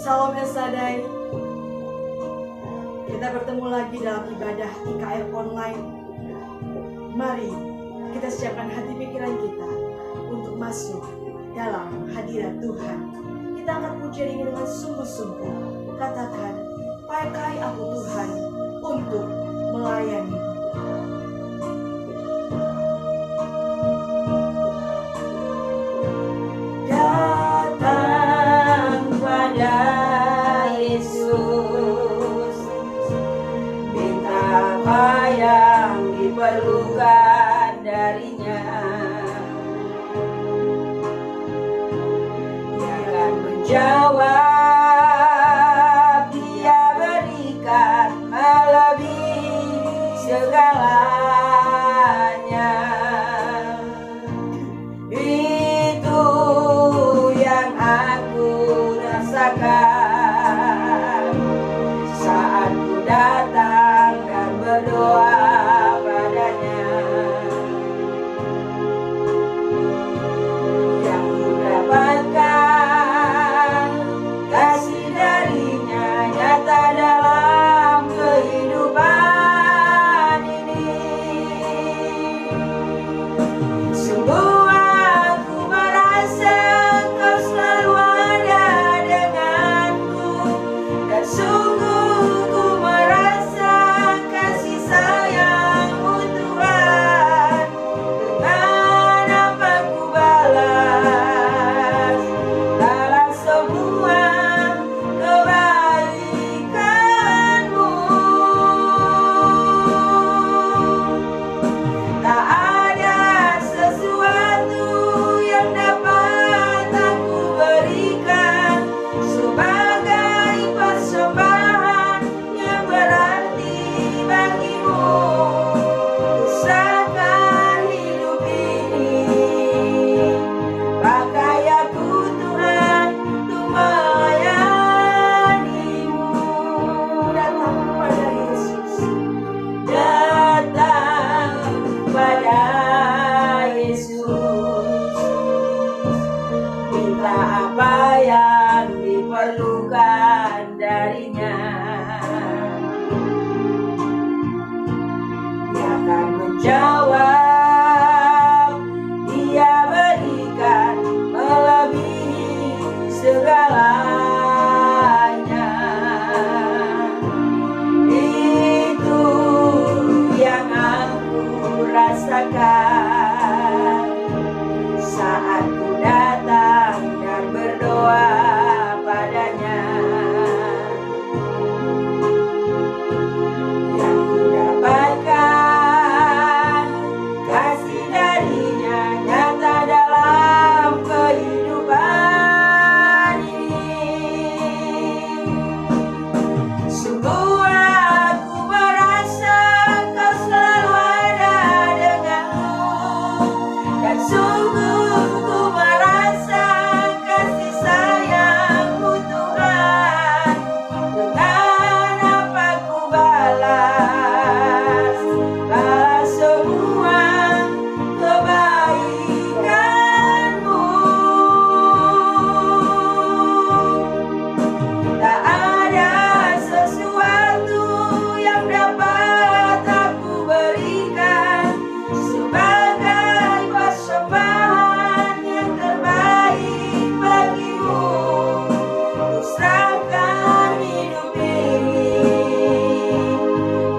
Salam Esadai. Kita bertemu lagi dalam ibadah IKR online. Mari kita siapkan hati pikiran kita untuk masuk dalam hadirat Tuhan. Kita angkat pujian ini dengan sungguh-sungguh. Katakan, pakai aku Tuhan untuk melayani. Datang pada Yesus, minta apa yang diperlukan darinya. Dia akan menjawab, Dia berikan melebihi segalanya. Itu yang aku rasakan saat ku datang dan berdoa padanya. Yang ku dapatkan kasih darinya nyata dalam kehidupan ini. Sungguh aku merasa Kau selalu ada denganku, dan sungguh ku merasa kasih sayang-Mu Tuhan. Dengan apa ku balas semua kebaikan-Mu. Tak ada sesuatu yang dapat aku berikan sebagai persembahan yang berarti bagi-Mu. Usahakan hidup ini, pakai aku Tuhan untuk melayani-Mu. Datang pada Yesus. Datang pada Yesus, minta apa yang diperlukan darinya. Dia akan menjawab, Dia berikan melebihi segalanya. Itu yang aku rasakan saat ku datang dan berdoa padanya. Yang ku dapatkan kasih darinya nyata dalam kehidupan ini. Sungguh aku merasa Kau selalu ada denganku, dan sungguh ku merasa kasih sayang-Mu Tuhan. Dengan apa ku balas semua kebaikan-Mu. Tak ada sesuatu yang dapat aku berikan sebagai persembahan yang terbaik bagi-Mu. Usahakan hidup ini,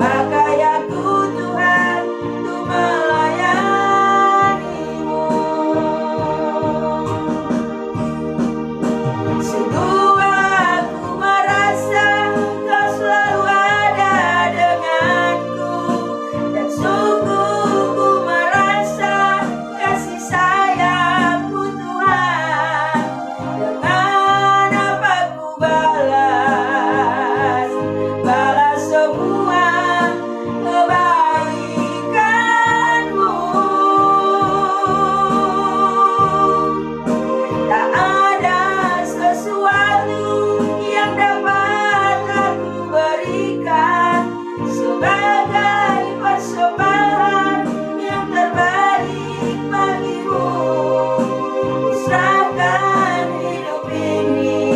pakai aku Tuhan untuk melayani-Mu. Sungguh aku merasa Kau selalu ada denganku, dan sungguh ku merasa kasih sayang-Mu Tuhan. Dengan apa ku balas semua kebaikan-Mu. Tak ada sesuatu yang dapat aku berikan sebagai persembahan yang terbaik bagi-Mu. Usahakan hidup ini,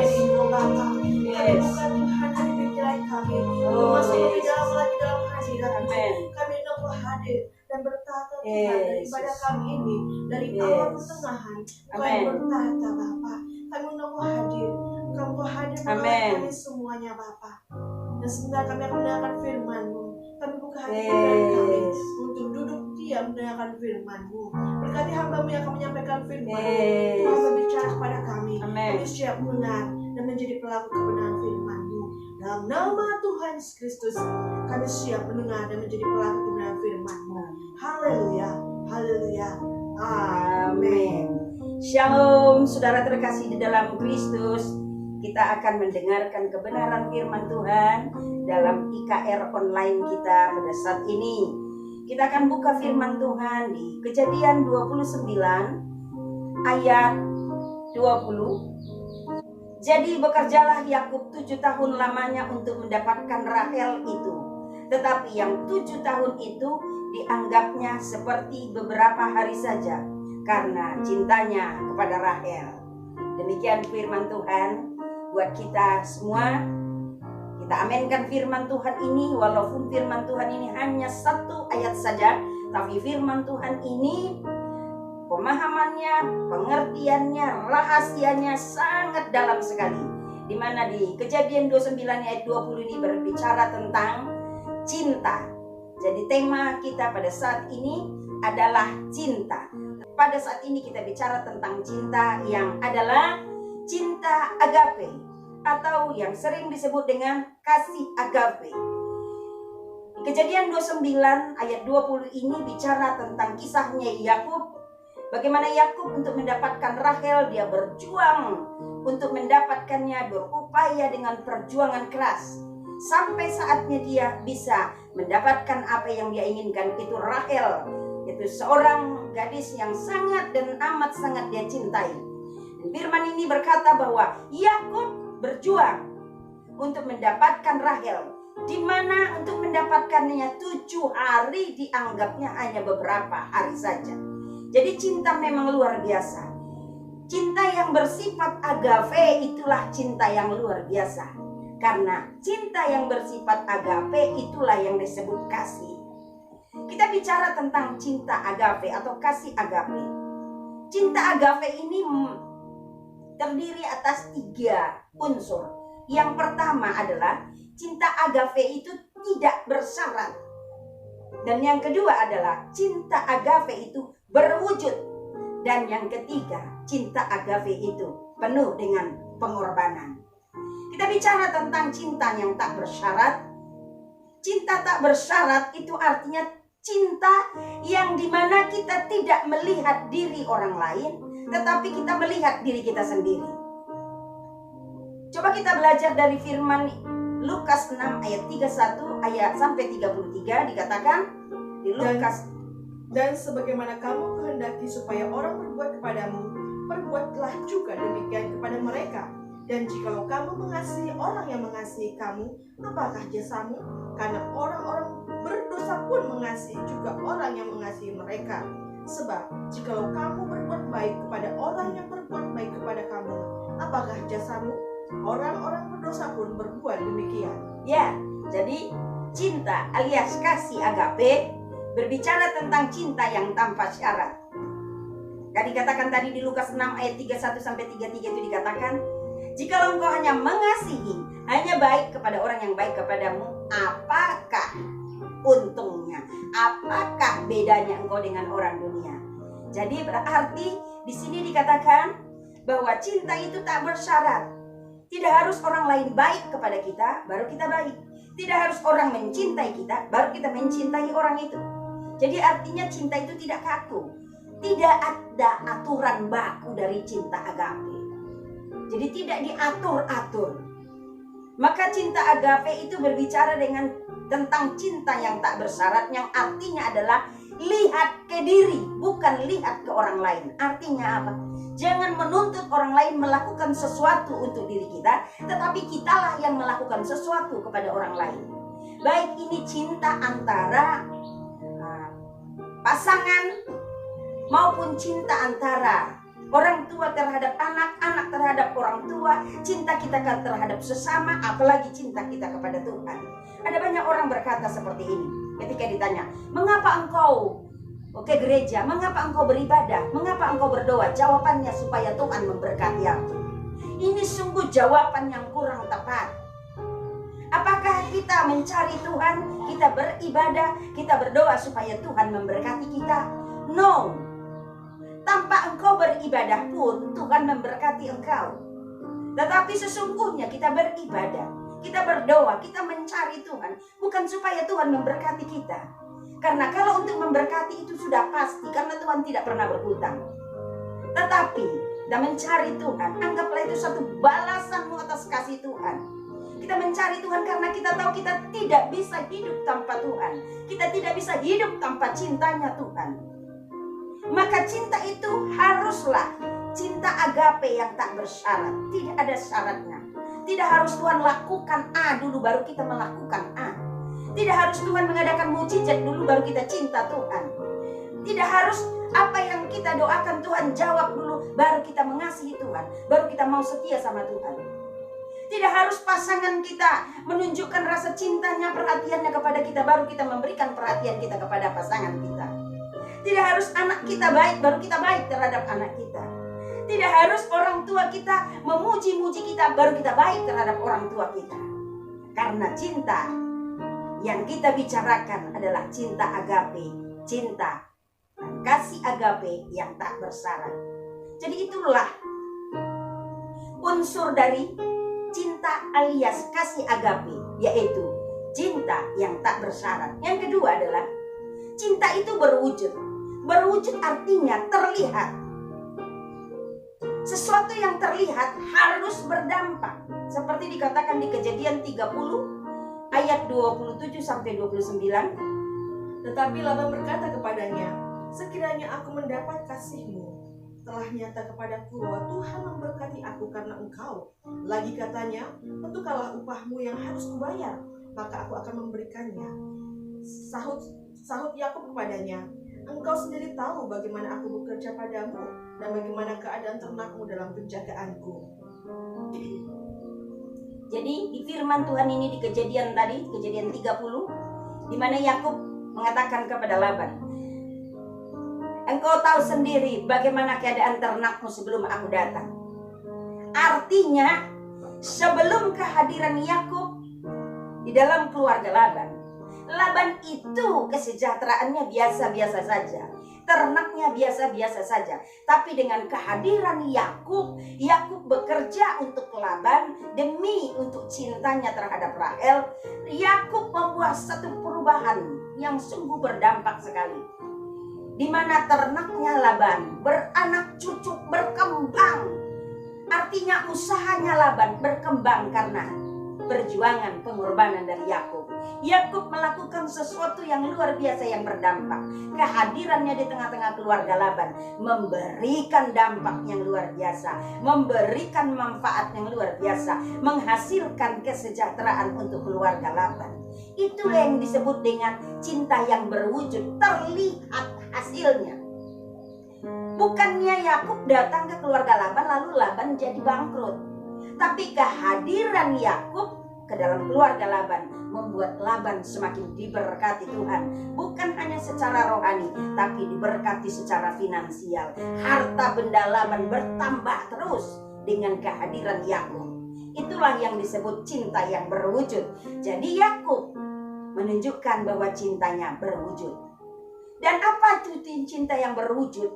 ini oh Bapa. Kami Yes. buka Tuhan hati pikiran kami. Oh, Masuk lebih yes. dalam lagi dalam hadirat. Amen. Kami mau hadir dan bertata Tuhan Yes. daripada kami ini dari Yes. awal pertengahan. Kau yang Amen. bertata Bapa. Kami mau hadir. Kamu hadir Amen. melalui kami semuanya Bapa. Dan sebentar kami akan mendengarkan firman-Mu. Kami buka hati Yes. pikiran kami untuk duduk diam mendengarkan firman-Mu. Berkati hamba-Mu yang akan menyampaikan firman-Mu. Yes. Tuhan berbicara kepada kami. Amen. Kami siap mendengar dan menjadi pelaku kebenaran firman-Mu. Dalam nama Tuhan Yesus Kristus, kami siap mendengar dan menjadi pelaku kebenaran firman-Mu. Haleluya, haleluya, amin. Amin. Shalom, saudara terkasih di dalam Kristus. Kita akan mendengarkan kebenaran firman Tuhan dalam IKR online kita pada saat ini. Kita akan buka firman Tuhan di Kejadian 29 ayat 20. Jadi bekerjalah Yakub 7 tahun lamanya untuk mendapatkan Rahel itu. Tetapi yang 7 tahun itu dianggapnya seperti beberapa hari saja karena cintanya kepada Rahel. Demikian firman Tuhan buat kita semua. Kita amenkan firman Tuhan ini, walaupun firman Tuhan ini hanya satu ayat saja, tapi firman Tuhan ini pemahamannya, pengertiannya, rahasianya sangat dalam sekali. Di mana di Kejadian 29 ayat 20 ini berbicara tentang cinta. Jadi tema kita pada saat ini adalah cinta. Pada saat ini kita bicara tentang cinta yang adalah cinta agape atau yang sering disebut dengan kasih agape. Kejadian 29 ayat 20 ini bicara tentang kisahnya Yakub. Bagaimana Yakub untuk mendapatkan Rahel, dia berjuang untuk mendapatkannya, berupaya dengan perjuangan keras. Sampai saatnya dia bisa mendapatkan apa yang dia inginkan, itu Rahel. Itu seorang gadis yang sangat dan amat sangat dia cintai. Firman ini berkata bahwa Yakub berjuang untuk mendapatkan Rahel, di mana untuk mendapatkannya 7 hari dianggapnya hanya beberapa hari saja. Jadi cinta memang luar biasa. Cinta yang bersifat agape itulah cinta yang luar biasa. Karena cinta yang bersifat agape itulah yang disebut kasih. Kita bicara tentang cinta agape atau kasih agape. Cinta agape ini terdiri atas 3 unsur. Yang pertama adalah cinta agape itu tidak bersyarat. Dan yang kedua adalah cinta agape itu berwujud. Dan yang ketiga, cinta agape itu penuh dengan pengorbanan. Kita bicara tentang cinta yang tak bersyarat. Cinta tak bersyarat itu artinya cinta yang dimana kita tidak melihat diri orang lain, tetapi kita melihat diri kita sendiri. Coba kita belajar dari firman Lukas 6 ayat 31 ayat sampai 33 dikatakan di Lukas. Dan sebagaimana kamu kehendaki supaya orang berbuat kepadamu, perbuatlah juga demikian kepada mereka. Dan jikalau kamu mengasihi orang yang mengasihi kamu, apakah jasamu? Karena orang-orang berdosa pun mengasihi juga orang yang mengasihi mereka. Sebab jikalau kamu berbuat baik kepada orang yang berbuat baik kepada kamu, apakah jasamu? Orang-orang berdosa pun berbuat demikian. Ya, jadi cinta alias kasih agape berbicara tentang cinta yang tanpa syarat. Tadi dikatakan tadi di Lukas 6 ayat 31 sampai 33 itu dikatakan, jikalau engkau hanya mengasihi, hanya baik kepada orang yang baik kepadamu, apakah untungnya? Apakah bedanya engkau dengan orang dunia? Jadi berarti di sini dikatakan bahwa cinta itu tak bersyarat. Tidak harus orang lain baik kepada kita, baru kita baik. Tidak harus orang mencintai kita, baru kita mencintai orang itu. Jadi artinya cinta itu tidak kaku. Tidak ada aturan baku dari cinta agape. Jadi tidak diatur-atur. Maka cinta agape itu berbicara tentang cinta yang tak bersyarat, yang artinya adalah lihat ke diri, bukan lihat ke orang lain. Artinya apa? Jangan menuntut orang lain melakukan sesuatu untuk diri kita, tetapi kitalah yang melakukan sesuatu kepada orang lain. Baik ini cinta antara pasangan maupun cinta antara Orang tua terhadap anak, anak terhadap orang tua, cinta kita terhadap sesama, apalagi cinta kita kepada Tuhan. Ada banyak orang berkata seperti ini ketika ditanya, mengapa engkau ke gereja, mengapa engkau beribadah, mengapa engkau berdoa? Jawabannya supaya Tuhan memberkati aku. Ini sungguh jawaban yang kurang tepat. Apakah kita mencari Tuhan, kita beribadah, kita berdoa supaya Tuhan memberkati kita? No. Tanpa engkau beribadah pun Tuhan memberkati engkau. Tetapi sesungguhnya kita beribadah, kita berdoa, kita mencari Tuhan bukan supaya Tuhan memberkati kita. Karena kalau untuk memberkati itu sudah pasti, karena Tuhan tidak pernah berhutang. Tetapi kita mencari Tuhan, anggaplah itu satu balasanmu atas kasih Tuhan. Kita mencari Tuhan karena kita tahu kita tidak bisa hidup tanpa Tuhan. Kita tidak bisa hidup tanpa cintanya Tuhan. Maka cinta itu haruslah cinta agape yang tak bersyarat. Tidak ada syaratnya. Tidak harus Tuhan lakukan A dulu baru kita melakukan A. Tidak harus Tuhan mengadakan mukjizat dulu baru kita cinta Tuhan. Tidak harus apa yang kita doakan Tuhan jawab dulu baru kita mengasihi Tuhan, baru kita mau setia sama Tuhan. Tidak harus pasangan kita menunjukkan rasa cintanya, perhatiannya kepada kita baru kita memberikan perhatian kita kepada pasangan kita. Tidak harus anak kita baik baru kita baik terhadap anak kita. Tidak harus orang tua kita memuji-muji kita baru kita baik terhadap orang tua kita. Karena cinta yang kita bicarakan adalah cinta agape, cinta dan kasih agape yang tak bersyarat. Jadi itulah unsur dari cinta alias kasih agape, yaitu cinta yang tak bersyarat. Yang kedua adalah cinta itu berwujud. Berwujud artinya terlihat. Sesuatu yang terlihat harus berdampak. Seperti dikatakan di Kejadian 30 ayat 27 sampai 29. Tetapi Laban berkata kepadanya, sekiranya aku mendapat kasihmu, telah nyata kepadaku bahwa Tuhan memberkati aku karena engkau. Lagi katanya, tentukanlah upahmu yang harus kubayar, maka aku akan memberikannya. Sahut Yakub kepadanya, engkau sendiri tahu bagaimana aku bekerja padamu dan bagaimana keadaan ternakmu dalam penjagaanku. Jadi di firman Tuhan ini di Kejadian tadi, Kejadian 30, di mana Yakub mengatakan kepada Laban, engkau tahu sendiri bagaimana keadaan ternakmu sebelum aku datang. Artinya sebelum kehadiran Yakub di dalam keluarga Laban, Laban itu kesejahteraannya biasa-biasa saja, ternaknya biasa-biasa saja. Tapi dengan kehadiran Yakub, Yakub bekerja untuk Laban demi untuk cintanya terhadap Rahel. Yakub membuat satu perubahan yang sungguh berdampak sekali, di mana ternaknya Laban beranak cucu, berkembang. Artinya usahanya Laban berkembang karena perjuangan pengorbanan dari Yakub. Yakub melakukan sesuatu yang luar biasa yang berdampak. Kehadirannya di tengah-tengah keluarga Laban memberikan dampak yang luar biasa, memberikan manfaat yang luar biasa, menghasilkan kesejahteraan untuk keluarga Laban. Itulah yang disebut dengan cinta yang berwujud, terlihat hasilnya. Bukannya Yakub datang ke keluarga Laban lalu Laban jadi bangkrut, tapi kehadiran Yakub ke dalam keluarga Laban membuat Laban semakin diberkati Tuhan. Bukan hanya secara rohani, tapi diberkati secara finansial. Harta benda Laban bertambah terus dengan kehadiran Yakub. Itulah yang disebut cinta yang berwujud. Jadi Yakub menunjukkan bahwa cintanya berwujud. Dan apa itu cinta yang berwujud?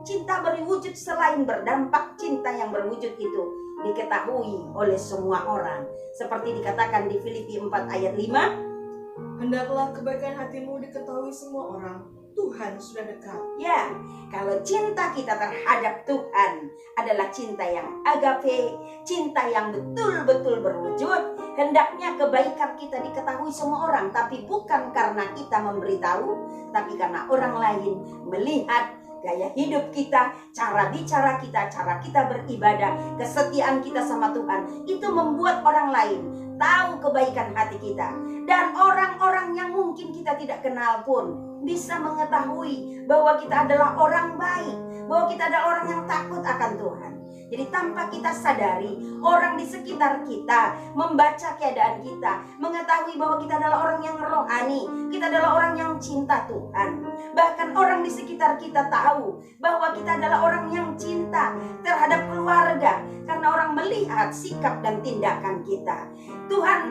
Cinta berwujud selain berdampak, cinta yang berwujud itu diketahui oleh semua orang. Seperti dikatakan di Filipi 4 ayat 5, hendaklah kebaikan hatimu diketahui semua orang, Tuhan sudah dekat. Ya, kalau cinta kita terhadap Tuhan adalah cinta yang agape, cinta yang betul-betul berwujud, hendaknya kebaikan kita diketahui semua orang, tapi bukan karena kita memberitahu, tapi karena orang lain melihat gaya hidup kita, cara bicara kita, cara kita beribadah, kesetiaan kita sama Tuhan. Itu membuat orang lain tahu kebaikan hati kita. Dan orang-orang yang mungkin kita tidak kenal pun bisa mengetahui bahwa kita adalah orang baik, bahwa kita adalah orang yang takut akan Tuhan. Jadi tanpa kita sadari, orang di sekitar kita membaca keadaan kita, mengetahui bahwa kita adalah orang yang rohani, kita adalah orang yang cinta Tuhan. Bahkan orang di sekitar kita tahu bahwa kita adalah orang yang cinta terhadap keluarga, karena orang melihat sikap dan tindakan kita. Tuhan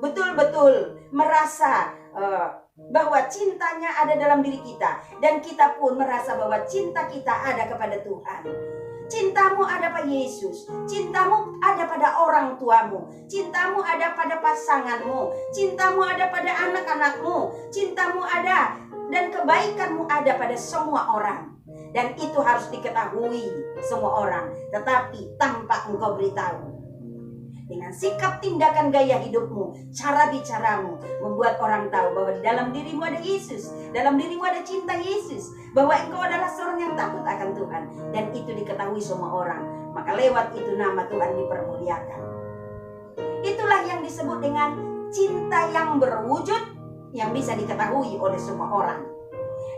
betul-betul merasa bahwa cintanya ada dalam diri kita, dan kita pun merasa bahwa cinta kita ada kepada Tuhan. Cintamu ada pada Yesus, cintamu ada pada orang tuamu, cintamu ada pada pasanganmu, cintamu ada pada anak-anakmu, cintamu ada dan kebaikanmu ada pada semua orang. Dan itu harus diketahui semua orang, tetapi tanpa engkau beritahu. Dengan sikap, tindakan, gaya hidupmu, cara bicaramu, membuat orang tahu bahwa di dalam dirimu ada Yesus, dalam dirimu ada cinta Yesus, bahwa engkau adalah seorang yang takut akan Tuhan, dan itu diketahui semua orang. Maka lewat itu nama Tuhan dipermuliakan. Itulah yang disebut dengan cinta yang berwujud, yang bisa diketahui oleh semua orang.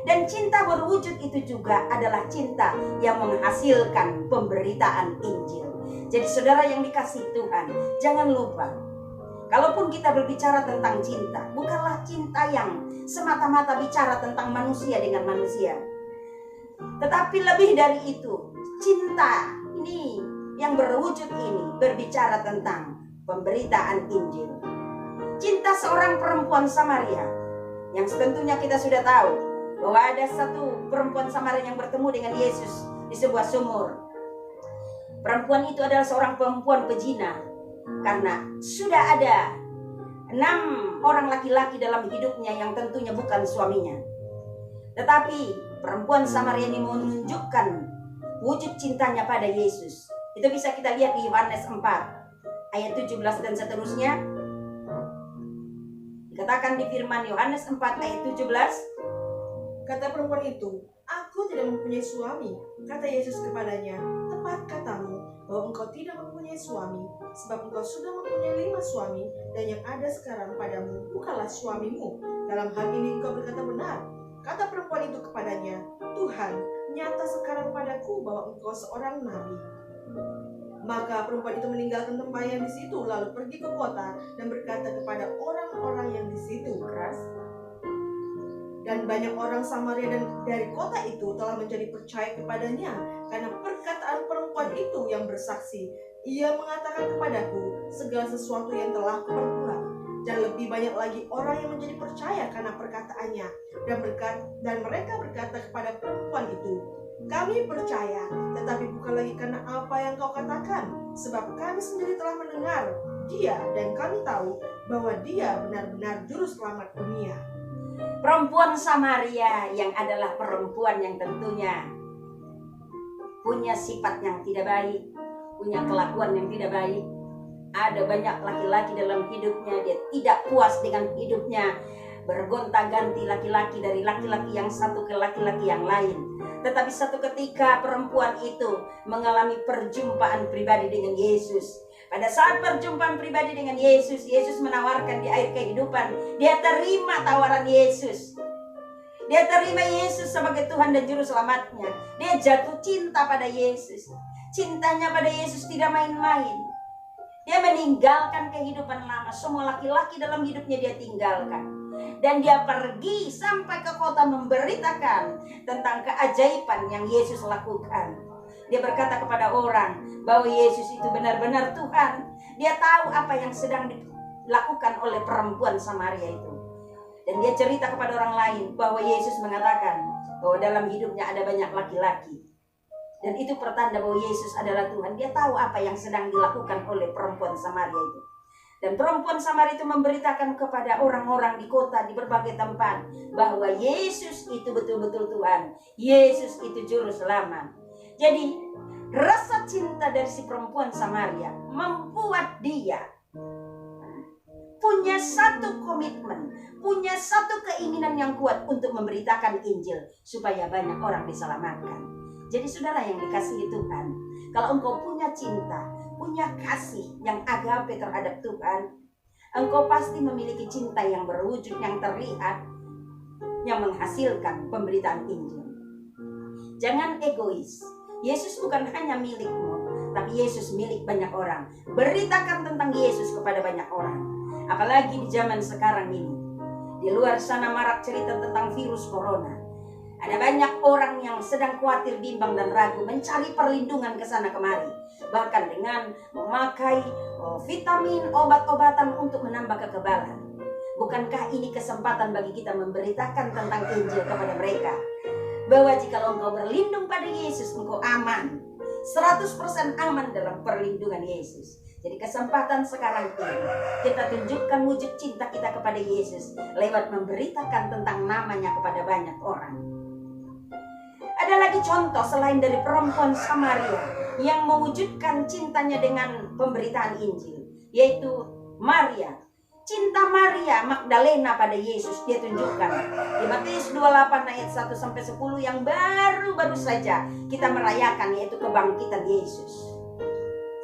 Dan cinta berwujud itu juga adalah cinta yang menghasilkan pemberitaan Injil. Jadi saudara yang dikasihi Tuhan, jangan lupa, kalaupun kita berbicara tentang cinta, bukanlah cinta yang semata-mata bicara tentang manusia dengan manusia, tetapi lebih dari itu, cinta ini yang berwujud ini berbicara tentang pemberitaan Injil. Cinta seorang perempuan Samaria, yang tentunya kita sudah tahu bahwa ada satu perempuan Samaria yang bertemu dengan Yesus di sebuah sumur. Perempuan itu adalah seorang perempuan pezina, karena sudah ada 6 orang laki-laki dalam hidupnya yang tentunya bukan suaminya. Tetapi perempuan Samaria ini menunjukkan wujud cintanya pada Yesus. Itu bisa kita lihat di Yohanes 4 ayat 17 dan seterusnya. Dikatakan di firman Yohanes 4 ayat 17, kata perempuan itu, "Aku tidak mempunyai suami." Kata Yesus kepadanya, "Tepat katamu bahwa engkau tidak mempunyai suami, sebab engkau sudah mempunyai 5 suami, dan yang ada sekarang padamu bukanlah suamimu. Dalam hal ini engkau berkata benar." Kata perempuan itu kepadanya, "Tuhan, nyata sekarang padaku bahwa engkau seorang nabi." Maka perempuan itu meninggalkan tempayan di situ, lalu pergi ke kota dan berkata kepada orang-orang yang di situ, dan banyak orang Samaria dan dari kota itu telah menjadi percaya kepadanya karena perkataan perempuan itu yang bersaksi, "Ia mengatakan kepadaku segala sesuatu yang telah kuperbuat." Dan lebih banyak lagi orang yang menjadi percaya karena perkataannya, dan mereka berkata kepada perempuan itu, "Kami percaya, tetapi bukan lagi karena apa yang kau katakan, sebab kami sendiri telah mendengar dia, dan kami tahu bahwa dia benar-benar juru selamat dunia." Perempuan Samaria yang adalah perempuan yang tentunya punya sifat yang tidak baik, punya kelakuan yang tidak baik. Ada banyak laki-laki dalam hidupnya, dia tidak puas dengan hidupnya, bergonta-ganti laki-laki dari laki-laki yang satu ke laki-laki yang lain. Tetapi satu ketika perempuan itu mengalami perjumpaan pribadi dengan Yesus. Pada saat perjumpaan pribadi dengan Yesus, Yesus menawarkan di air kehidupan. Dia terima tawaran Yesus. Dia terima Yesus sebagai Tuhan dan Juru Selamatnya. Dia jatuh cinta pada Yesus. Cintanya pada Yesus tidak main-main. Dia meninggalkan kehidupan lama. Semua laki-laki dalam hidupnya dia tinggalkan. Dan dia pergi sampai ke kota memberitakan tentang keajaiban yang Yesus lakukan. Dia berkata kepada orang bahwa Yesus itu benar-benar Tuhan. Dia tahu apa yang sedang dilakukan oleh perempuan Samaria itu. Dan dia cerita kepada orang lain bahwa Yesus mengatakan bahwa dalam hidupnya ada banyak laki-laki. Dan itu pertanda bahwa Yesus adalah Tuhan. Dia tahu apa yang sedang dilakukan oleh perempuan Samaria itu. Dan perempuan Samaria itu memberitakan kepada orang-orang di kota, di berbagai tempat, bahwa Yesus itu betul-betul Tuhan. Yesus itu Juru Selamat. Jadi rasa cinta dari si perempuan Samaria membuat dia punya satu komitmen, punya satu keinginan yang kuat untuk memberitakan Injil supaya banyak orang diselamatkan. Jadi saudara yang dikasihi Tuhan, kalau engkau punya cinta, punya kasih yang agape terhadap Tuhan, engkau pasti memiliki cinta yang berwujud, yang terlihat, yang menghasilkan pemberitaan Injil. Jangan egois. Yesus bukan hanya milikmu, tapi Yesus milik banyak orang. Beritakan tentang Yesus kepada banyak orang. Apalagi di zaman sekarang ini. Di luar sana marak cerita tentang virus corona. Ada banyak orang yang sedang khawatir, bimbang dan ragu, mencari perlindungan ke sana kemari. Bahkan dengan memakai vitamin, obat-obatan untuk menambah kekebalan. Bukankah ini kesempatan bagi kita memberitakan tentang Injil kepada mereka? Bahwa jika engkau berlindung pada Yesus, engkau aman. 100% aman dalam perlindungan Yesus. Jadi kesempatan sekarang ini kita tunjukkan wujud cinta kita kepada Yesus lewat memberitakan tentang namanya kepada banyak orang. Ada lagi contoh selain dari perempuan Samaria yang mewujudkan cintanya dengan pemberitaan Injil, yaitu Maria. Cinta Maria Magdalena pada Yesus dia tunjukkan di Matius 28 ayat 1-10 yang baru-baru saja kita merayakan, yaitu kebangkitan Yesus.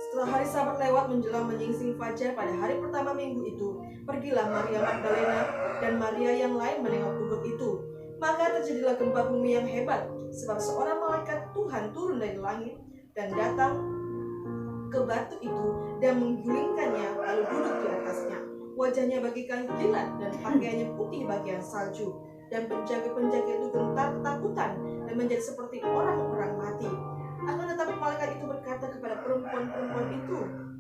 Setelah hari Sabat lewat menjelang menyingsing fajar pada hari pertama minggu itu, pergilah Maria Magdalena dan Maria yang lain menengok kubur itu. Maka terjadilah gempa bumi yang hebat, sebab seorang malaikat Tuhan turun dari langit dan datang ke batu itu dan menggulingkannya lalu duduk di atasnya. Wajahnya bagaikan kilat dan pakaiannya putih bagian salju. Dan penjaga-penjaga itu gentar ketakutan dan menjadi seperti orang-orang mati. Akan tetapi malaikat itu berkata kepada perempuan-perempuan itu,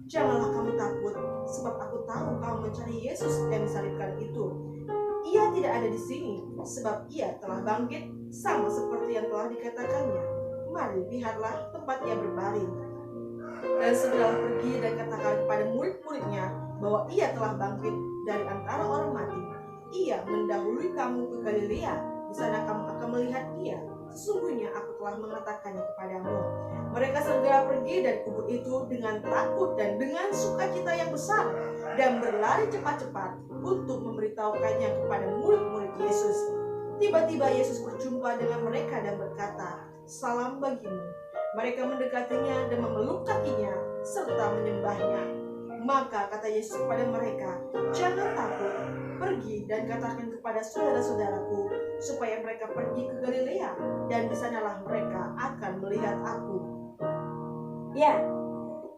"Janganlah kamu takut, sebab aku tahu kamu mencari Yesus yang disalibkan itu. Ia tidak ada di sini, sebab ia telah bangkit, sama seperti yang telah dikatakannya. Mari, lihatlah tempat ia berbaring." Dan segeralah pergi dan katakan kepada murid-muridnya bahwa ia telah bangkit dari antara orang mati. Ia mendahului kamu ke Galilea, di sana kamu akan melihat dia. Sesungguhnya aku telah mengatakannya kepadamu. Mereka segera pergi dari kubur itu dengan takut dan dengan sukacita yang besar, dan berlari cepat-cepat untuk memberitahukannya kepada murid-murid Yesus. Tiba-tiba Yesus berjumpa dengan mereka dan berkata, "Salam bagimu." Mereka mendekatinya dan memeluk kakinya serta menyembahnya. Maka kata Yesus kepada mereka, "Jangan takut, pergi dan katakan kepada saudara-saudaraku supaya mereka pergi ke Galilea, dan di sanalah mereka akan melihat aku." Ya,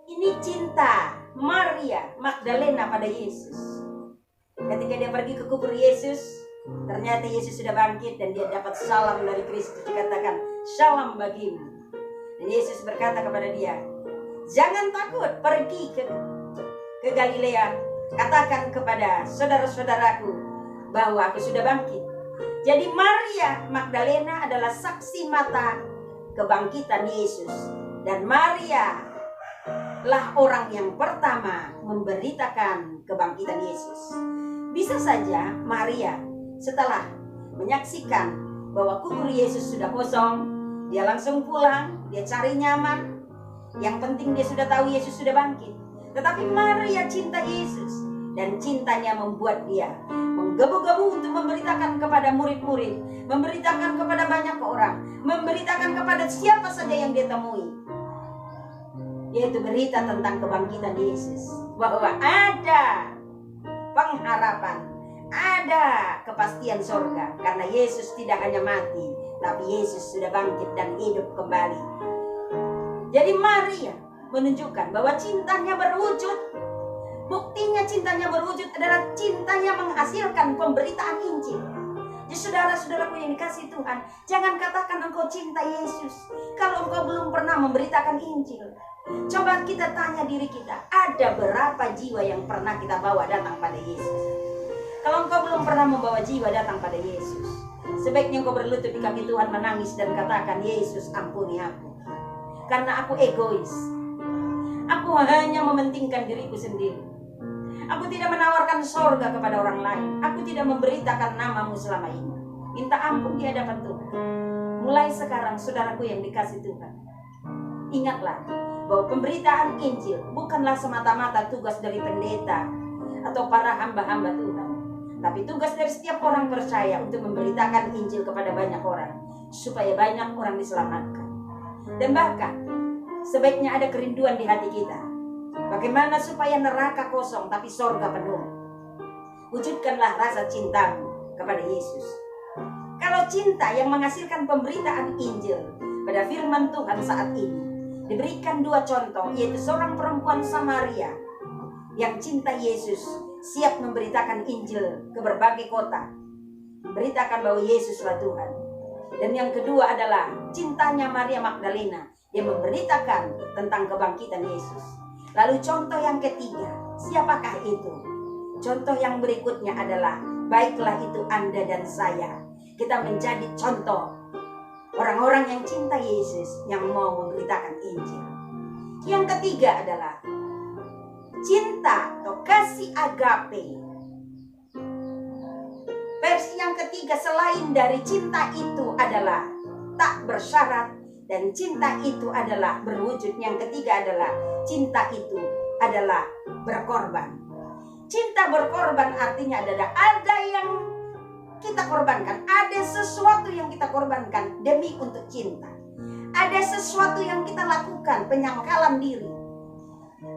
ini cinta Maria Magdalena pada Yesus. Ketika dia pergi ke kubur Yesus, ternyata Yesus sudah bangkit dan dia dapat salam dari Kristus. Dikatakan, "Salam bagimu." Dan Yesus berkata kepada dia, "Jangan takut, pergi ke Galilea. Katakan kepada saudara-saudaraku bahwa aku sudah bangkit." Jadi Maria Magdalena adalah saksi mata kebangkitan Yesus. Dan Maria lah orang yang pertama memberitakan kebangkitan Yesus. Bisa saja Maria setelah menyaksikan bahwa kubur Yesus sudah kosong, dia langsung pulang, dia cari nyaman. Yang penting dia sudah tahu Yesus sudah bangkit. Tetapi Maria cinta Yesus, dan cintanya membuat dia menggebu-gebu untuk memberitakan kepada murid-murid, memberitakan kepada banyak orang, memberitakan kepada siapa saja yang dia temui, yaitu berita tentang kebangkitan Yesus, bahwa ada pengharapan, ada kepastian surga, karena Yesus tidak hanya mati, tapi Yesus sudah bangkit dan hidup kembali. Jadi Maria menunjukkan bahwa cintanya berwujud. Buktinya cintanya berwujud adalah cintanya menghasilkan pemberitaan Injil. Jadi saudara-saudaraku yang dikasihi Tuhan, jangan katakan engkau cinta Yesus kalau engkau belum pernah memberitakan Injil. Coba kita tanya diri kita, ada berapa jiwa yang pernah kita bawa datang pada Yesus? Kalau engkau belum pernah membawa jiwa datang pada Yesus, sebaiknya engkau berlutut di kaki Tuhan, menangis dan katakan, "Yesus, ampuni aku. Karena aku egois. Aku hanya mementingkan diriku sendiri. Aku tidak menawarkan sorga kepada orang lain. Aku tidak memberitakan namamu selama ini. Minta ampun di hadapan Tuhan." Mulai sekarang, saudaraku yang dikasihi Tuhan, ingatlah bahwa pemberitaan Injil bukanlah semata-mata tugas dari pendeta atau para hamba-hamba Tuhan, tapi tugas dari setiap orang percaya untuk memberitakan Injil kepada banyak orang, supaya banyak orang diselamatkan. Dan bahkan sebaiknya ada kerinduan di hati kita, bagaimana supaya neraka kosong tapi sorga penuh. Wujudkanlah rasa cintamu kepada Yesus. Kalau cinta yang menghasilkan pemberitaan Injil pada firman Tuhan saat ini diberikan dua contoh, yaitu seorang perempuan Samaria yang cinta Yesus, siap memberitakan Injil ke berbagai kota, memberitakan bahwa Yesuslah Tuhan. Dan yang kedua adalah cintanya Maria Magdalena yang memberitakan tentang kebangkitan Yesus. Lalu contoh yang ketiga, siapakah itu? Contoh yang berikutnya adalah, baiklah itu Anda dan saya, kita menjadi contoh orang-orang yang cinta Yesus, yang mau memberitakan Injil. Yang ketiga adalah cinta atau kasih agape. Versi yang ketiga selain dari cinta itu adalah tak bersyarat, dan cinta itu adalah berwujud. Yang ketiga adalah cinta itu adalah berkorban. Cinta berkorban artinya adalah ada yang kita korbankan, ada sesuatu yang kita korbankan demi untuk cinta. Ada sesuatu yang kita lakukan, penyangkalan diri,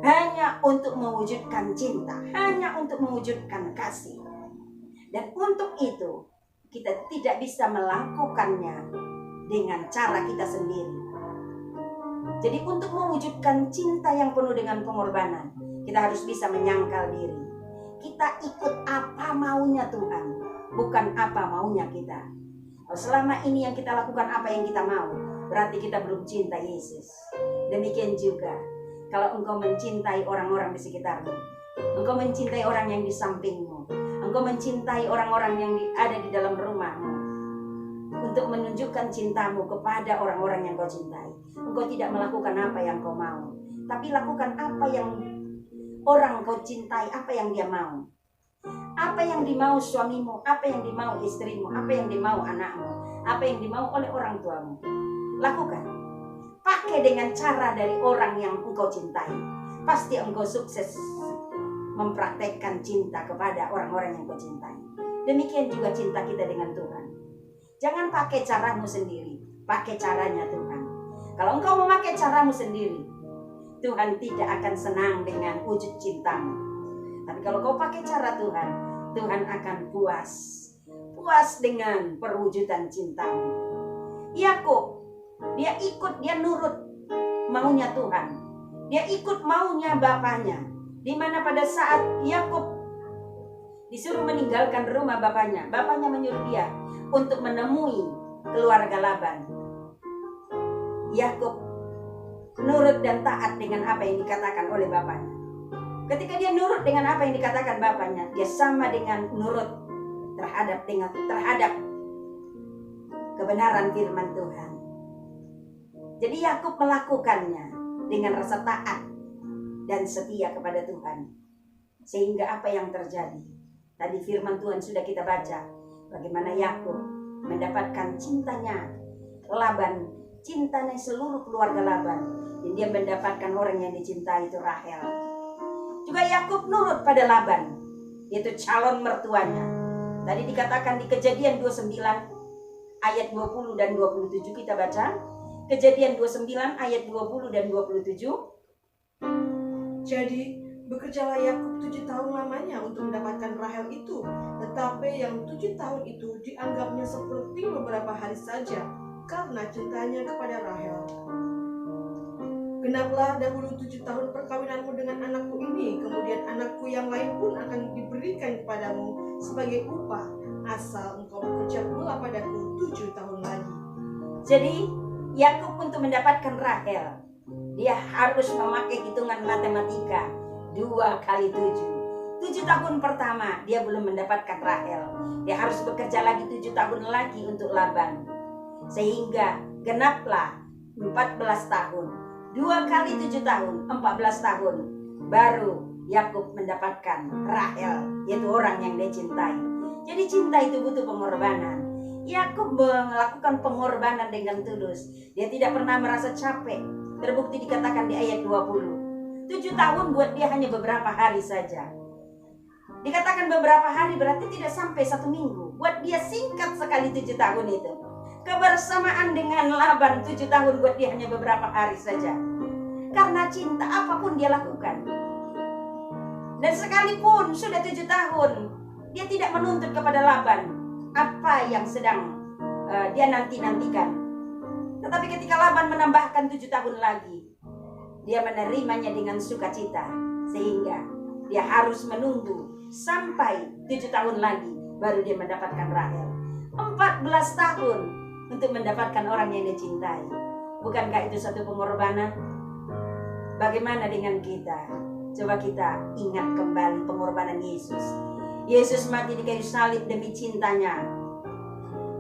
hanya untuk mewujudkan cinta, hanya untuk mewujudkan kasih. Dan untuk itu kita tidak bisa melakukannya dengan cara kita sendiri. Jadi untuk mewujudkan cinta yang penuh dengan pengorbanan, kita harus bisa menyangkal diri. Kita ikut apa maunya Tuhan, bukan apa maunya kita. Kalau selama ini yang kita lakukan apa yang kita mau, berarti kita belum cinta Yesus. Demikian juga kalau engkau mencintai orang-orang di sekitarmu, engkau mencintai orang yang di sampingmu, engkau mencintai orang-orang yang ada di dalam rumahmu, untuk menunjukkan cintamu kepada orang-orang yang kau cintai, engkau tidak melakukan apa yang kau mau, tapi lakukan apa yang orang kau cintai, apa yang dia mau. Apa yang dimau suamimu, apa yang dimau istrimu, apa yang dimau anakmu, apa yang dimau oleh orang tuamu, lakukan. Pakai dengan cara dari orang yang engkau cintai. Pasti engkau sukses mempraktekkan cinta kepada orang-orang yang kau cintai. Demikian juga cinta kita dengan Tuhan. Jangan pakai caramu sendiri, pakai caranya Tuhan. Kalau engkau memakai caramu sendiri, Tuhan tidak akan senang dengan wujud cintamu. Tapi kalau kau pakai cara Tuhan, Tuhan akan puas dengan perwujudan cintamu. Yakub, dia ikut, dia nurut maunya Tuhan. Dia ikut maunya bapaknya. Di mana pada saat Yakub disuruh meninggalkan rumah bapaknya menyuruh dia untuk menemui keluarga Laban. Yakub nurut dan taat dengan apa yang dikatakan oleh bapaknya. Ketika dia nurut dengan apa yang dikatakan bapaknya, dia sama dengan nurut terhadap kebenaran firman Tuhan. Jadi Yakub melakukannya dengan rasa taat dan setia kepada Tuhan. Sehingga apa yang terjadi? Tadi firman Tuhan sudah kita baca, bagaimana Yakub mendapatkan cintanya Laban, cintanya seluruh keluarga Laban, dan dia mendapatkan orang yang dicintai itu Rahel. Juga Yakub nurut pada Laban, yaitu calon mertuanya. Tadi dikatakan di Kejadian 29 ayat 20 dan 27 kita baca. Kejadian 29 ayat 20 dan 27. Jadi bekerjalah Yakub 7 tahun lamanya untuk mendapatkan Rahel itu, tetapi yang 7 tahun itu dianggapnya seperti beberapa hari saja karena cintanya kepada Rahel. Genaplah dahulu 7 tahun perkawinanmu dengan anakku ini, kemudian anakku yang lain pun akan diberikan kepadamu sebagai upah, asal engkau bekerja pula padaku 7 tahun lagi. Jadi Yakub untuk mendapatkan Rahel, dia harus memakai hitungan matematika 2 kali 7. 7 tahun pertama dia belum mendapatkan Rahel, dia harus bekerja lagi 7 tahun lagi untuk Laban. Sehingga genaplah 14 tahun. 2 kali 7 tahun, 14 tahun, baru Yakub mendapatkan Rahel, yaitu orang yang dia cintai. Jadi cinta itu butuh pengorbanan. Yakub melakukan pengorbanan dengan tulus. Dia tidak pernah merasa capek. Terbukti dikatakan di ayat 20. 7 tahun buat dia hanya beberapa hari saja. Dikatakan beberapa hari berarti tidak sampai 1 minggu. Buat dia singkat sekali 7 tahun itu. Kebersamaan dengan Laban 7 tahun buat dia hanya beberapa hari saja. Karena cinta apapun dia lakukan. Dan sekalipun sudah 7 tahun, dia tidak menuntut kepada Laban apa yang sedang dia nanti-nantikan. Tetapi ketika Laban menambahkan 7 tahun lagi, dia menerimanya dengan sukacita, sehingga dia harus menunggu sampai 7 tahun lagi baru dia mendapatkan Rahel. 14 tahun untuk mendapatkan orang yang dia cintai. Bukankah itu satu pengorbanan? Bagaimana dengan kita? Coba kita ingat kembali pengorbanan Yesus. Yesus mati di kayu salib demi cintanya.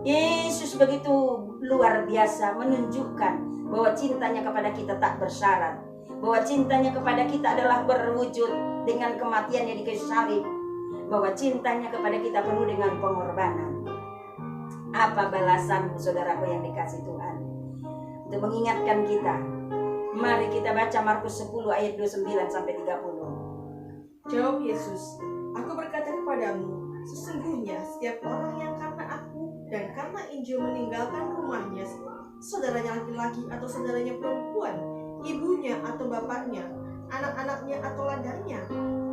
Yesus begitu luar biasa menunjukkan bahwa cintanya kepada kita tak bersyarat, bahwa cintanya kepada kita adalah berwujud dengan kematiannya di kayu salib, bahwa cintanya kepada kita penuh dengan pengorbanan. Apa balasanmu, saudaraku yang dikasihi Tuhan? Untuk mengingatkan kita, mari kita baca Markus 10 ayat 29 sampai 30. Jawab Yesus, aku berkata kepadamu, sesungguhnya setiap orang yang karena aku dan karena Injil meninggalkan rumahnya, saudaranya laki-laki atau saudaranya perempuan, ibunya atau bapaknya, anak-anaknya atau ladangnya,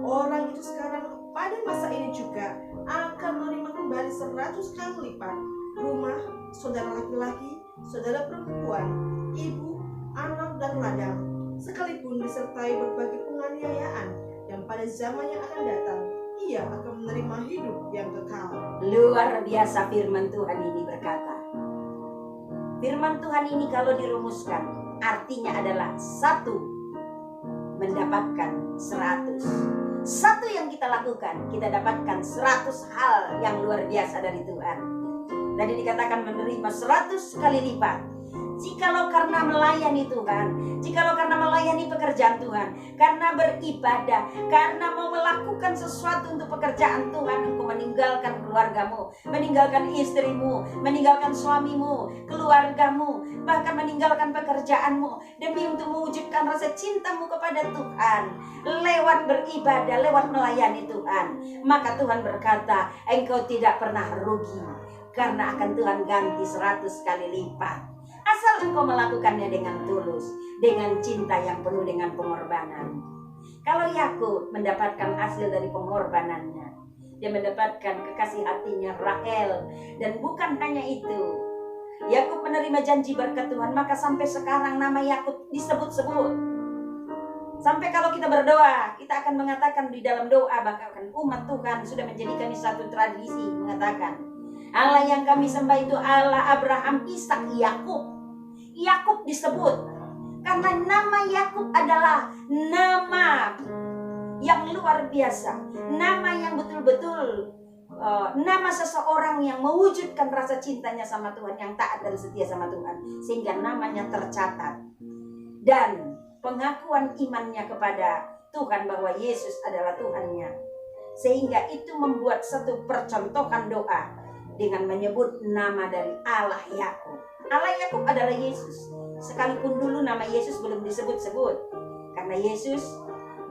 orang itu sekarang pada masa ini juga akan menerima kembali 100 kali lipat rumah, saudara laki-laki, saudara perempuan, ibu, anak, dan ladang, sekalipun disertai berbagai penganiayaan, dan pada zaman yang akan datang ia akan menerima hidup yang kekal. Luar biasa firman Tuhan ini berkata. Firman Tuhan ini kalau dirumuskan artinya adalah satu, mendapatkan 100. Satu yang kita lakukan, kita dapatkan 100 hal yang luar biasa dari Tuhan. Tadi dikatakan menerima 100 kali lipat. Jikalau karena melayani Tuhan, jikalau karena melayani pekerjaan Tuhan, karena beribadah, karena mau melakukan sesuatu untuk pekerjaan Tuhan, engkau meninggalkan keluargamu, meninggalkan istrimu, meninggalkan suamimu, keluargamu, bahkan meninggalkan pekerjaanmu demi untuk mewujudkan rasa cintamu kepada Tuhan, lewat beribadah, lewat melayani Tuhan, maka Tuhan berkata, engkau tidak pernah rugi, karena akan Tuhan ganti 100 kali lipat. Asal engkau melakukannya dengan tulus, dengan cinta yang penuh dengan pengorbanan. Kalau Yakub mendapatkan hasil dari pengorbanannya, dia mendapatkan kekasih hatinya Rahel. Dan bukan hanya itu, Yakub menerima janji berkat Tuhan, maka sampai sekarang nama Yakub disebut-sebut. Sampai kalau kita berdoa, kita akan mengatakan di dalam doa, bahkan umat Tuhan sudah menjadikan ini satu tradisi, mengatakan Allah yang kami sembah itu Allah Abraham, Ishak, Yakub. Yakub disebut karena nama Yakub adalah nama yang luar biasa, nama yang betul-betul nama seseorang yang mewujudkan rasa cintanya sama Tuhan, yang taat dan setia sama Tuhan, sehingga namanya tercatat, dan pengakuan imannya kepada Tuhan bahwa Yesus adalah Tuhannya, sehingga itu membuat satu percontohan doa dengan menyebut nama dari Allah Yakub. Allah Yakub adalah Yesus, sekalipun dulu nama Yesus belum disebut-sebut, karena Yesus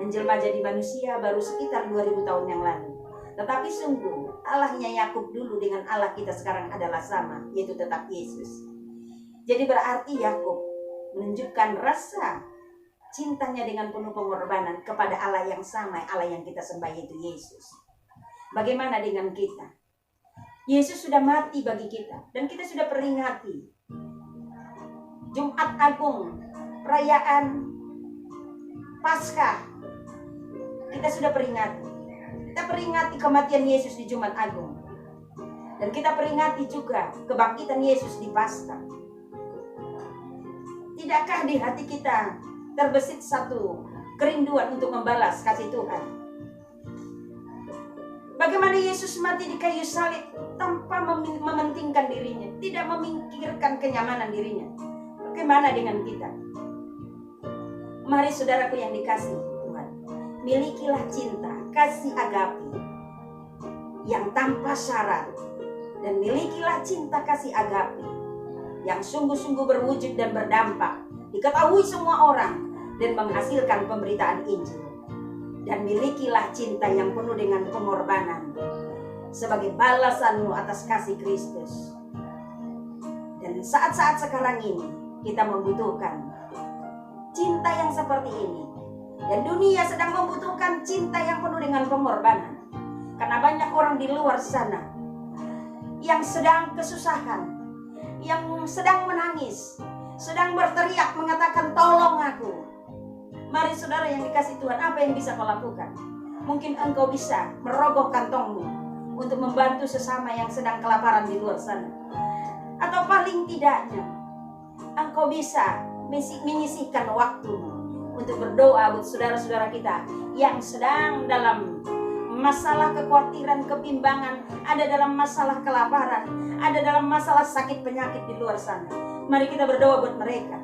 menjelma jadi manusia baru sekitar 2000 tahun yang lalu. Tetapi sungguh Allahnya Yakub dulu dengan Allah kita sekarang adalah sama, yaitu tetap Yesus. Jadi berarti Yakub menunjukkan rasa cintanya dengan penuh pengorbanan kepada Allah yang sama, Allah yang kita sembah, yaitu Yesus. Bagaimana dengan kita? Yesus sudah mati bagi kita, dan kita sudah peringati Jumat Agung, perayaan Paskah. Kita sudah peringati. Kita peringati kematian Yesus di Jumat Agung. Dan kita peringati juga kebangkitan Yesus di Paskah. Tidakkah di hati kita terbesit satu kerinduan untuk membalas kasih Tuhan? Bagaimana Yesus mati di kayu salib tanpa mementingkan dirinya, tidak memikirkan kenyamanan dirinya. Bagaimana dengan kita? Mari saudaraku yang dikasihi Tuhan, milikilah cinta, kasih agape yang tanpa syarat, dan milikilah cinta kasih agape yang sungguh-sungguh berwujud dan berdampak, diketahui semua orang, dan menghasilkan pemberitaan Injil. Dan milikilah cinta yang penuh dengan pengorbanan sebagai balasanmu atas kasih Kristus. Dan saat-saat sekarang ini kita membutuhkan cinta yang seperti ini. Dan dunia sedang membutuhkan cinta yang penuh dengan pengorbanan. Karena banyak orang di luar sana yang sedang kesusahan, yang sedang menangis, sedang berteriak mengatakan tolong aku. Mari saudara yang dikasih Tuhan, apa yang bisa kau lakukan? Mungkin engkau bisa merogoh kantongmu untuk membantu sesama yang sedang kelaparan di luar sana. Atau paling tidaknya engkau bisa menyisihkan waktumu untuk berdoa buat saudara-saudara kita yang sedang dalam masalah kekhawatiran, kebimbangan, ada dalam masalah kelaparan, ada dalam masalah sakit penyakit di luar sana. Mari kita berdoa buat mereka.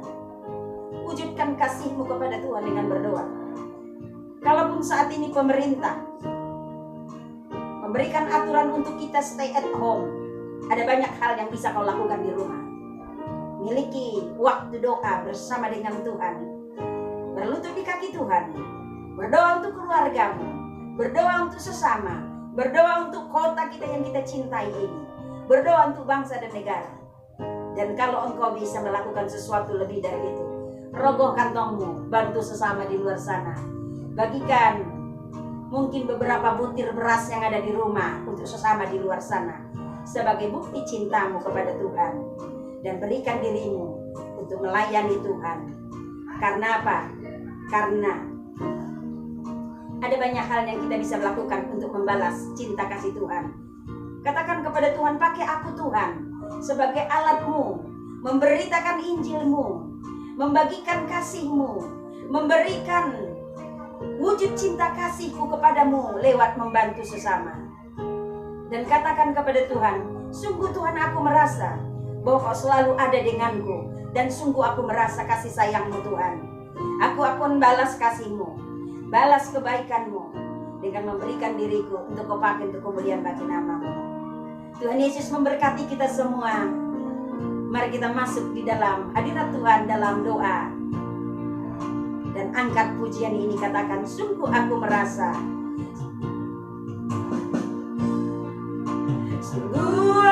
Wujudkan kasih-Mu kepada Tuhan dengan berdoa. Kalaupun saat ini pemerintah memberikan aturan untuk kita stay at home, ada banyak hal yang bisa kau lakukan di rumah. Miliki waktu doa bersama dengan Tuhan. Berlutut di kaki Tuhan. Berdoa untuk keluargamu. Berdoa untuk sesama. Berdoa untuk kota kita yang kita cintai ini. Berdoa untuk bangsa dan negara. Dan kalau engkau bisa melakukan sesuatu lebih dari itu, rogoh kantongmu, bantu sesama di luar sana. Bagikan mungkin beberapa butir beras yang ada di rumah untuk sesama di luar sana sebagai bukti cintamu kepada Tuhan. Dan berikan dirimu untuk melayani Tuhan. Karena apa? Karena ada banyak hal yang kita bisa lakukan untuk membalas cinta kasih Tuhan. Katakan kepada Tuhan, pakai aku Tuhan sebagai alatmu, memberitakan Injilmu, membagikan kasih-Mu, memberikan wujud cinta kasih-Ku kepadamu lewat membantu sesama. Dan katakan kepada Tuhan, sungguh Tuhan aku merasa bahwa Kau selalu ada denganku, dan sungguh aku merasa kasih sayang-Mu Tuhan. Aku akan balas kasih-Mu, balas kebaikan-Mu dengan memberikan diriku untuk Kau pakai untuk kemuliaan bagi nama-Mu. Tuhan Yesus memberkati kita semua. Mari kita masuk di dalam hadirat Tuhan dalam doa. Dan angkat pujian ini, katakan, sungguh aku merasa. Sungguh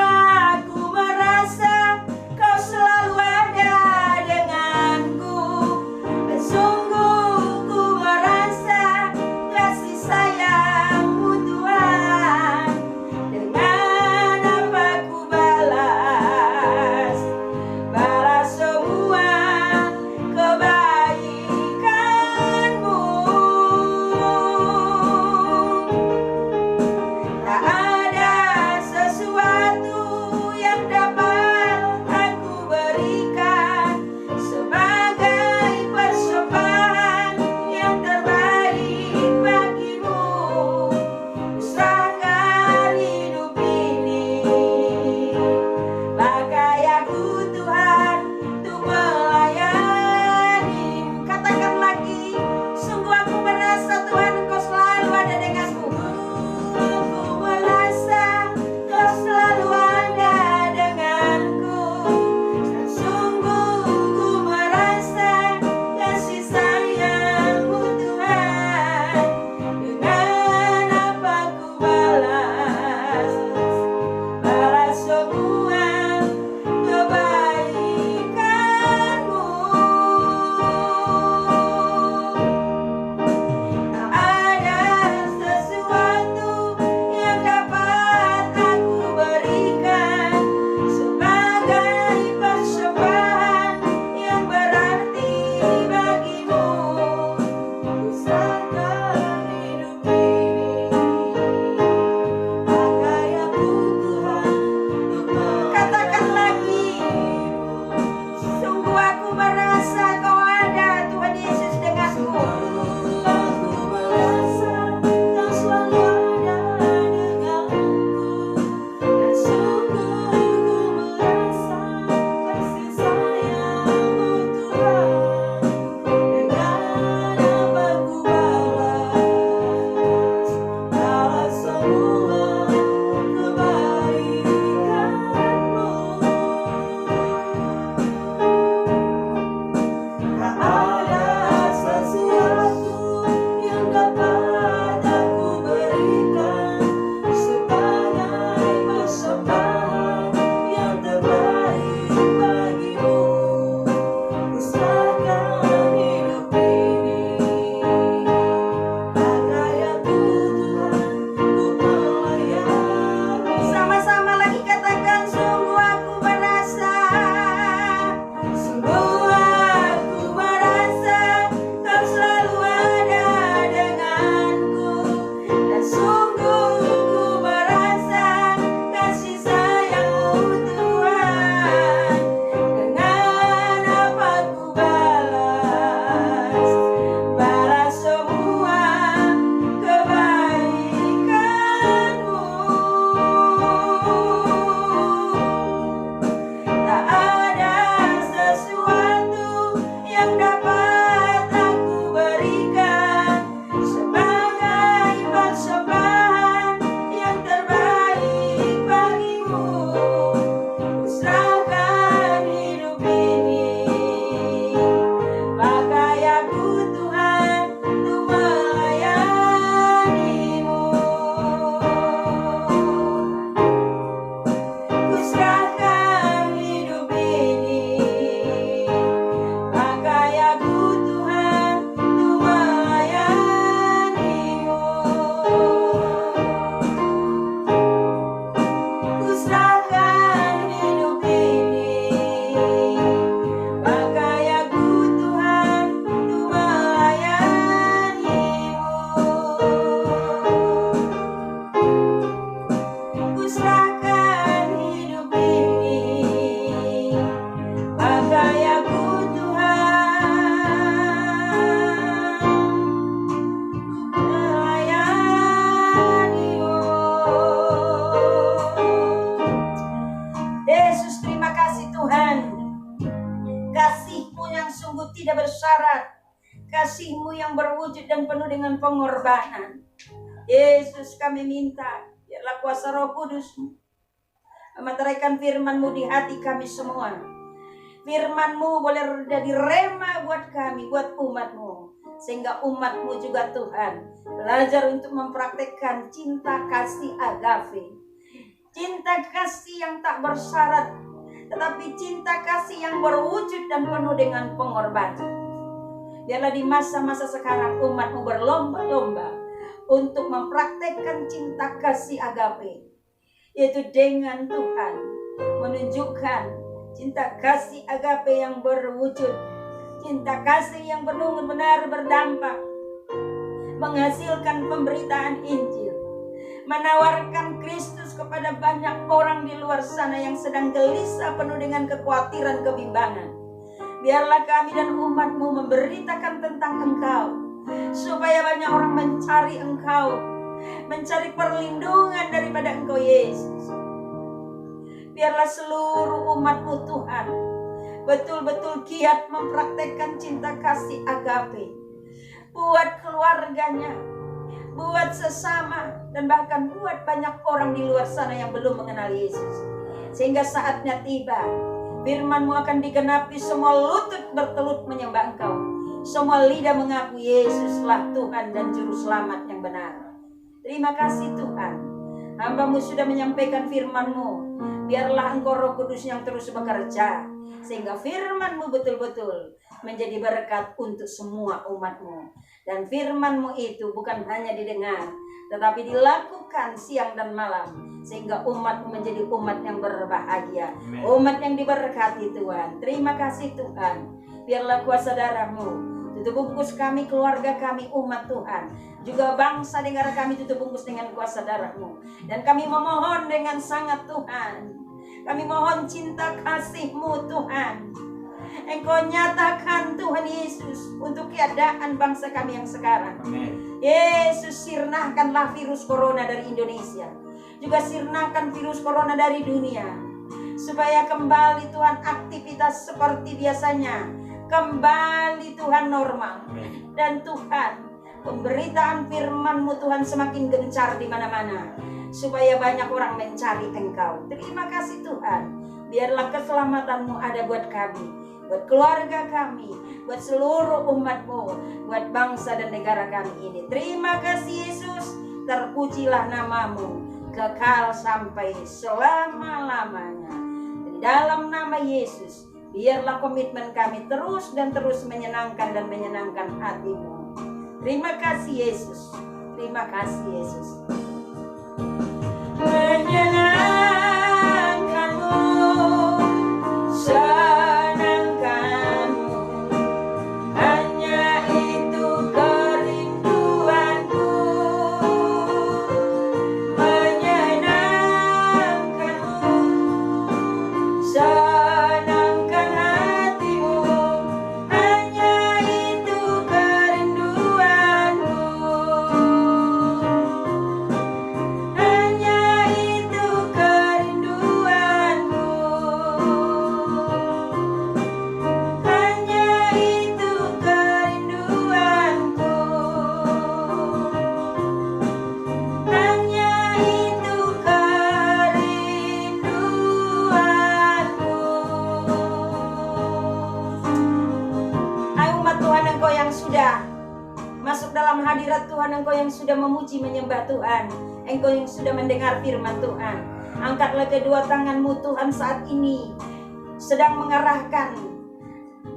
aku merasa Kau selalu ada denganku. Dan sungguh ku merasa kasih sayang-Mu Tuhan. Dengan apa ku balas semua kebaikan-Mu. Tak ada sesuatu kasih-Mu yang berwujud dan penuh dengan pengorbanan. Yesus, kami minta, biarlah kuasa Roh Kudus-Mu memeteraikan firman-Mu di hati kami semua. Firman-Mu boleh jadi rema buat kami, buat umat-Mu, sehingga umat-Mu juga Tuhan belajar untuk mempraktekkan cinta kasih agape, cinta kasih yang tak bersyarat, tetapi cinta kasih yang berwujud dan penuh dengan pengorbanan. Biarlah di masa-masa sekarang umat-Mu berlomba-lomba untuk mempraktekkan cinta kasih agape, yaitu dengan Tuhan menunjukkan cinta kasih agape yang berwujud, cinta kasih yang benar-benar berdampak, menghasilkan pemberitaan Injil, menawarkan Kristus kepada banyak orang di luar sana yang sedang gelisah penuh dengan kekhawatiran, kebimbangan. Biarlah kami dan umat-Mu memberitakan tentang Engkau, supaya banyak orang mencari Engkau, mencari perlindungan daripada Engkau Yesus. Biarlah seluruh umat-Mu Tuhan betul-betul giat mempraktekkan cinta kasih agape, buat keluarganya, buat sesama, dan bahkan buat banyak orang di luar sana yang belum mengenal Yesus. Sehingga saatnya tiba, firman-Mu akan digenapi, semua lutut bertelut menyembah Engkau, semua lidah mengaku Yesuslah Tuhan dan Juru Selamat yang benar. Terima kasih Tuhan, hamba-Mu sudah menyampaikan firman-Mu. Biarlah Engkau Roh Kudus yang terus bekerja, sehingga firman-Mu betul-betul menjadi berkat untuk semua umat-Mu. Dan firman-Mu itu bukan hanya didengar, tetapi dilakukan siang dan malam, sehingga umat-Mu menjadi umat yang berbahagia, umat yang diberkati Tuhan. Terima kasih Tuhan. Biarlah kuasa darah-Mu tutup bungkus kami, keluarga kami, umat Tuhan, juga bangsa negara kami, tutup bungkus dengan kuasa darah-Mu. Dan kami memohon dengan sangat Tuhan, kami mohon cinta kasih-Mu Tuhan, Engkau nyatakan Tuhan Yesus untuk keadaan bangsa kami yang sekarang. Amen. Yesus, sirnahkanlah virus corona dari Indonesia, juga sirnahkan virus corona dari dunia, supaya kembali Tuhan aktivitas seperti biasanya, kembali Tuhan normal. Amen. Dan Tuhan, pemberitaan firman-Mu Tuhan semakin gencar di mana-mana, supaya banyak orang mencari Engkau. Terima kasih Tuhan. Biarlah keselamatan-Mu ada buat kami, buat keluarga kami, buat seluruh umat-Mu, buat bangsa dan negara kami ini. Terima kasih Yesus. Terpujilah nama-Mu kekal sampai selama-lamanya. Di dalam nama Yesus, biarlah komitmen kami terus dan terus menyenangkan dan menyenangkan hati-Mu. Terima kasih Yesus. Terima kasih Yesus. Menyenangkan-Mu, senangkan-Mu, hanya itu kerinduanku. Menyenangkan-Mu, senangkan hati-Mu, hanya itu kerinduanku. Hanya itu kerinduanku. Hanya itu kerinduanku. Hanya itu kerinduanku. Hai umat Tuhan, Engkau yang sudah masuk dalam hadirat Tuhan, Engkau yang sudah memuji menyembah Tuhan, Engkau yang sudah mendengar firman Tuhan, angkatlah kedua tangan-Mu Tuhan saat ini, sedang mengarahkan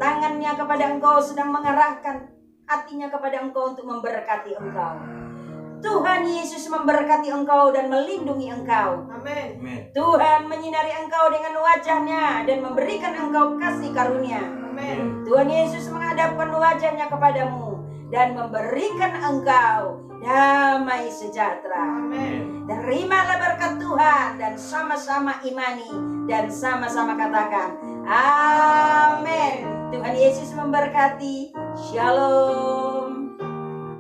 tangannya kepada Engkau, sedang mengarahkan hatinya kepada Engkau untuk memberkati Engkau. Tuhan Yesus memberkati Engkau dan melindungi Engkau. Amin. Tuhan menyinari Engkau dengan wajah-Nya dan memberikan Engkau kasih karunia. Amin. Tuhan Yesus menghadapkan wajah-Nya kepadamu dan memberikan engkau damai sejahtera. Amin. Terimalah berkat Tuhan dan sama-sama imani dan sama-sama katakan amin. Tuhan Yesus memberkati. Shalom.